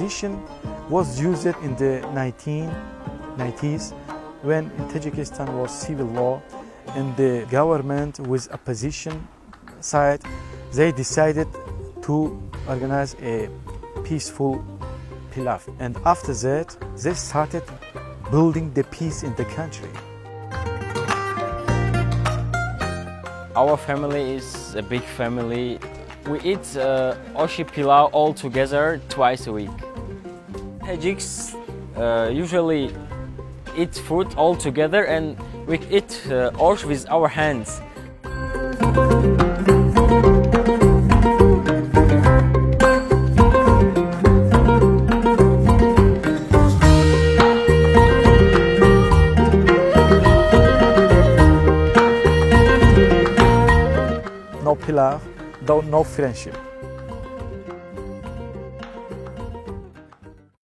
position was used in the 1990s when in Tajikistan was civil law and the government with opposition side, they decided to organize a peaceful palav. And after that, they started building the peace in the country. Our family is a big family. We eat oshi pilau all together twice a week. Tajiks usually eat food all together and we eat osh with our hands. No palav, no friendship.